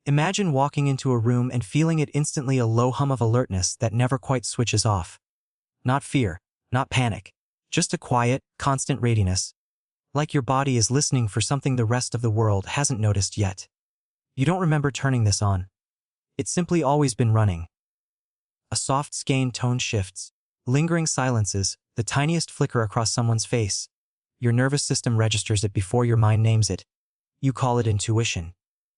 Imagine walking into a room and feeling it instantly, a low hum of alertness that never quite switches off. Not fear, not panic, just a quiet, constant readiness. Like your body is listening for something the rest of the world hasn't noticed yet. You don't remember turning this on. It's simply always been running. A soft skein tone shifts, lingering silences, the tiniest flicker across someone's face. Your nervous system registers it before your mind names it. You call it intuition,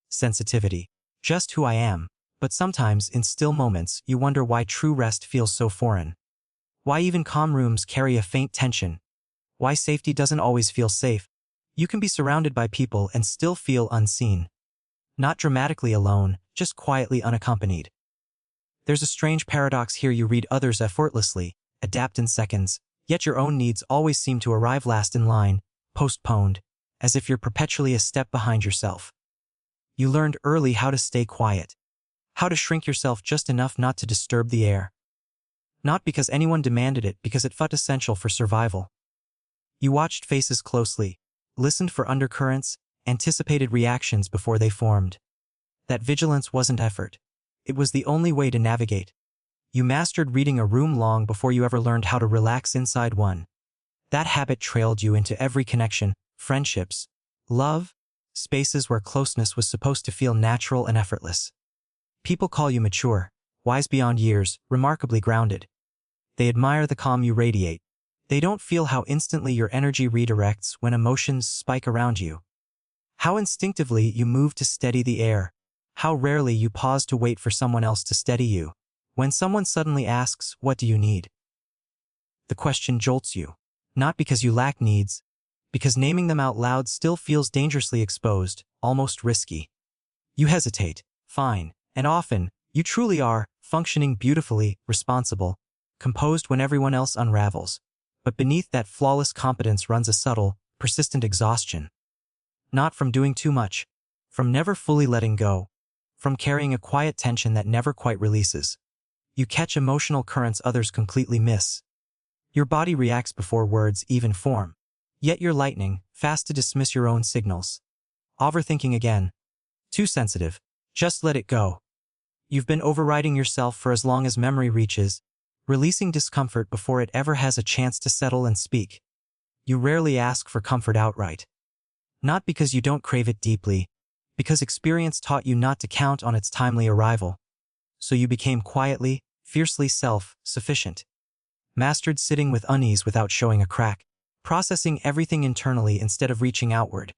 sensitivity, just who I am, but sometimes in still moments you wonder why true rest feels so foreign. Why even calm rooms carry a faint tension. Why safety doesn't always feel safe. You can be surrounded by people and still feel unseen. Not dramatically alone, just quietly unaccompanied. There's a strange paradox here. You read others effortlessly, adapt in seconds, yet your own needs always seem to arrive last in line, postponed, as if you're perpetually a step behind yourself. You learned early how to stay quiet, how to shrink yourself just enough not to disturb the air. Not because anyone demanded it, because it felt essential for survival. You watched faces closely, listened for undercurrents, anticipated reactions before they formed. That vigilance wasn't effort. It was the only way to navigate. You mastered reading a room long before you ever learned how to relax inside one. That habit trailed you into every connection, friendships, love, spaces where closeness was supposed to feel natural and effortless. People call you mature, wise beyond years, remarkably grounded. They admire the calm you radiate. They don't feel how instantly your energy redirects when emotions spike around you. How instinctively you move to steady the air. How rarely you pause to wait for someone else to steady you. When someone suddenly asks, "What do you need?" the question jolts you. Not because you lack needs, because naming them out loud still feels dangerously exposed, almost risky. You hesitate, fine, and often, you truly are, functioning beautifully, responsible, composed when everyone else unravels. But beneath that flawless competence runs a subtle, persistent exhaustion. Not from doing too much, from never fully letting go, from carrying a quiet tension that never quite releases. You catch emotional currents others completely miss. Your body reacts before words even form. Yet you're lightning, fast to dismiss your own signals. Overthinking again. Too sensitive. Just let it go. You've been overriding yourself for as long as memory reaches, releasing discomfort before it ever has a chance to settle and speak. You rarely ask for comfort outright. Not because you don't crave it deeply, because experience taught you not to count on its timely arrival. So you became quietly, fiercely self-sufficient. Mastered sitting with unease without showing a crack, processing everything internally instead of reaching outward.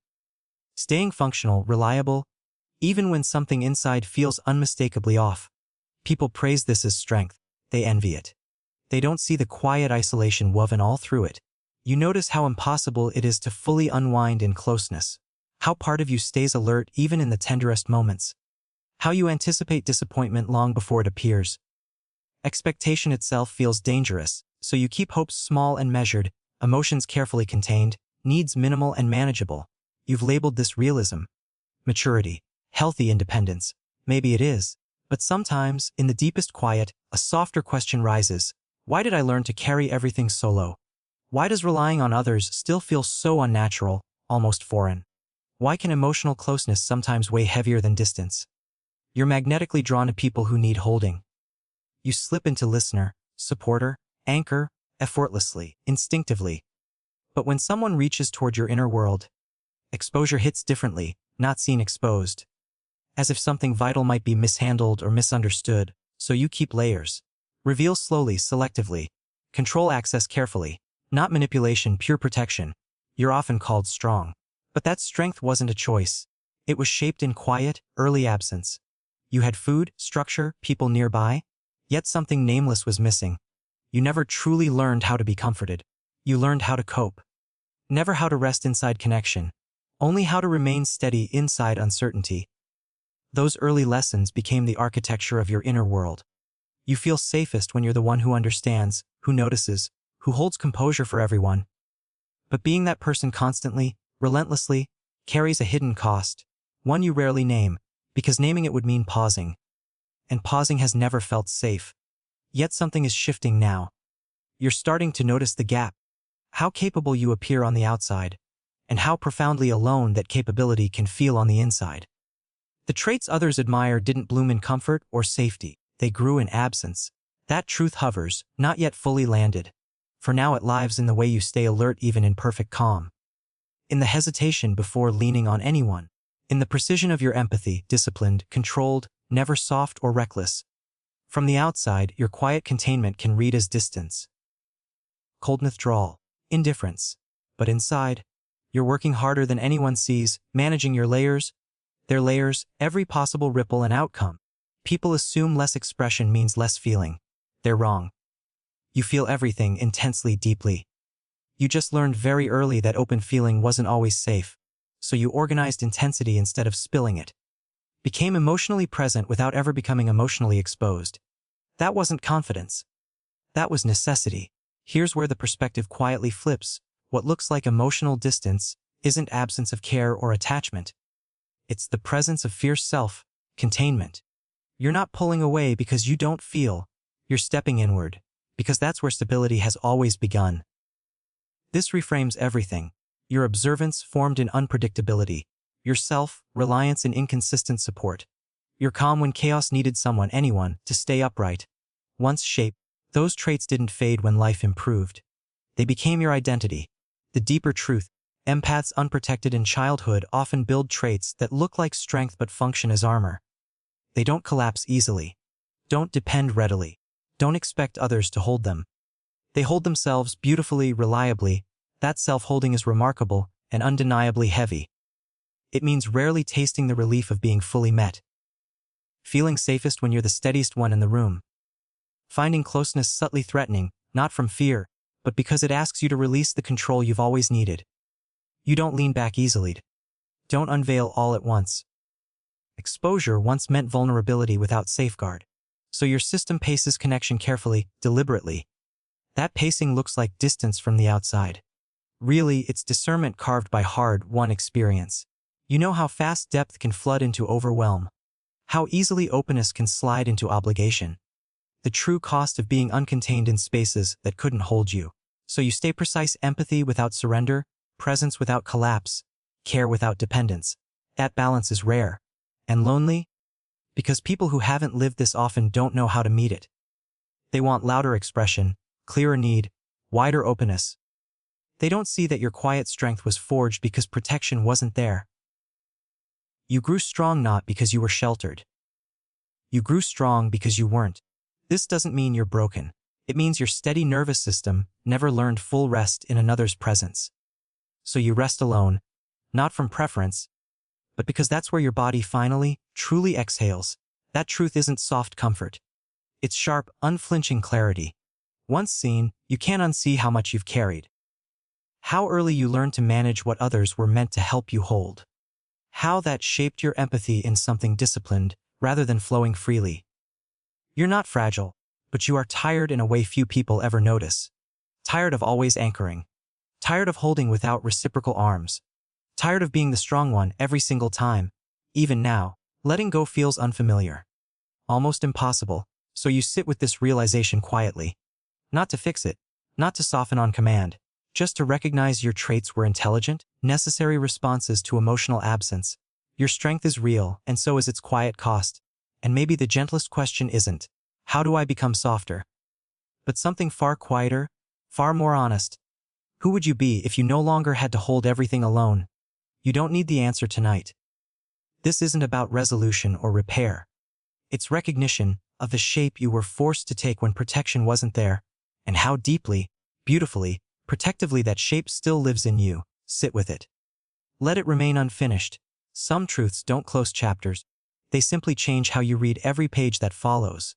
Staying functional, reliable, even when something inside feels unmistakably off. People praise this as strength. They envy it. They don't see the quiet isolation woven all through it. You notice how impossible it is to fully unwind in closeness. How part of you stays alert even in the tenderest moments. How you anticipate disappointment long before it appears. Expectation itself feels dangerous, so you keep hopes small and measured, emotions carefully contained, needs minimal and manageable. You've labeled this realism, maturity, healthy independence. Maybe it is. But sometimes, in the deepest quiet, a softer question rises. Why did I learn to carry everything solo? Why does relying on others still feel so unnatural, almost foreign? Why can emotional closeness sometimes weigh heavier than distance? You're magnetically drawn to people who need holding. You slip into listener, supporter, anchor, effortlessly, instinctively. But when someone reaches toward your inner world, exposure hits differently, not seen exposed. As if something vital might be mishandled or misunderstood, so you keep layers. Reveal slowly, selectively. Control access carefully. Not manipulation, pure protection. You're often called strong. But that strength wasn't a choice. It was shaped in quiet, early absence. You had food, structure, people nearby, yet something nameless was missing. You never truly learned how to be comforted. You learned how to cope. Never how to rest inside connection. Only how to remain steady inside uncertainty. Those early lessons became the architecture of your inner world. You feel safest when you're the one who understands, who notices, who holds composure for everyone. But being that person constantly, relentlessly, carries a hidden cost, one you rarely name, because naming it would mean pausing. And pausing has never felt safe. Yet something is shifting now. You're starting to notice the gap. How capable you appear on the outside, and how profoundly alone that capability can feel on the inside. The traits others admire didn't bloom in comfort or safety. They grew in absence. That truth hovers, not yet fully landed. For now it lives in the way you stay alert even in perfect calm. In the hesitation before leaning on anyone. In the precision of your empathy, disciplined, controlled, never soft or reckless. From the outside, your quiet containment can read as distance. Cold withdrawal. Indifference. But inside, you're working harder than anyone sees, managing your layers, their layers, every possible ripple and outcome. People assume less expression means less feeling. They're wrong. You feel everything intensely, deeply. You just learned very early that open feeling wasn't always safe, so you organized intensity instead of spilling it. Became emotionally present without ever becoming emotionally exposed. That wasn't confidence. That was necessity. Here's where the perspective quietly flips. What looks like emotional distance isn't absence of care or attachment. It's the presence of fierce self-containment. You're not pulling away because you don't feel. You're stepping inward, because that's where stability has always begun. This reframes everything. Your observance formed in unpredictability. Your self-reliance in inconsistent support. Your calm when chaos needed anyone, to stay upright. Once shaped, those traits didn't fade when life improved. They became your identity. The deeper truth, empaths unprotected in childhood often build traits that look like strength but function as armor. They don't collapse easily. Don't depend readily. Don't expect others to hold them. They hold themselves beautifully, reliably. That self-holding is remarkable and undeniably heavy. It means rarely tasting the relief of being fully met. Feeling safest when you're the steadiest one in the room. Finding closeness subtly threatening, not from fear, but because it asks you to release the control you've always needed. You don't lean back easily. Don't unveil all at once. Exposure once meant vulnerability without safeguard. So your system paces connection carefully, deliberately. That pacing looks like distance from the outside. Really, it's discernment carved by hard-won experience. You know how fast depth can flood into overwhelm. How easily openness can slide into obligation. The true cost of being uncontained in spaces that couldn't hold you. So you stay precise, empathy without surrender, presence without collapse, care without dependence. That balance is rare. And lonely? Because people who haven't lived this often don't know how to meet it. They want louder expression, clearer need, wider openness. They don't see that your quiet strength was forged because protection wasn't there. You grew strong not because you were sheltered. You grew strong because you weren't. This doesn't mean you're broken. It means your steady nervous system never learned full rest in another's presence. So you rest alone, not from preference, but because that's where your body finally, truly exhales. That truth isn't soft comfort. It's sharp, unflinching clarity. Once seen, you can't unsee how much you've carried. How early you learned to manage what others were meant to help you hold. How that shaped your empathy in something disciplined, rather than flowing freely. You're not fragile, but you are tired in a way few people ever notice. Tired of always anchoring. Tired of holding without reciprocal arms. Tired of being the strong one every single time. Even now, letting go feels unfamiliar. Almost impossible, so you sit with this realization quietly. Not to fix it, not to soften on command, just to recognize your traits were intelligent, necessary responses to emotional absence. Your strength is real, and so is its quiet cost. And maybe the gentlest question isn't, how do I become softer? But something far quieter, far more honest. Who would you be if you no longer had to hold everything alone? You don't need the answer tonight. This isn't about resolution or repair. It's recognition of the shape you were forced to take when protection wasn't there, and how deeply, beautifully, protectively that shape still lives in you. Sit with it. Let it remain unfinished. Some truths don't close chapters. They simply change how you read every page that follows.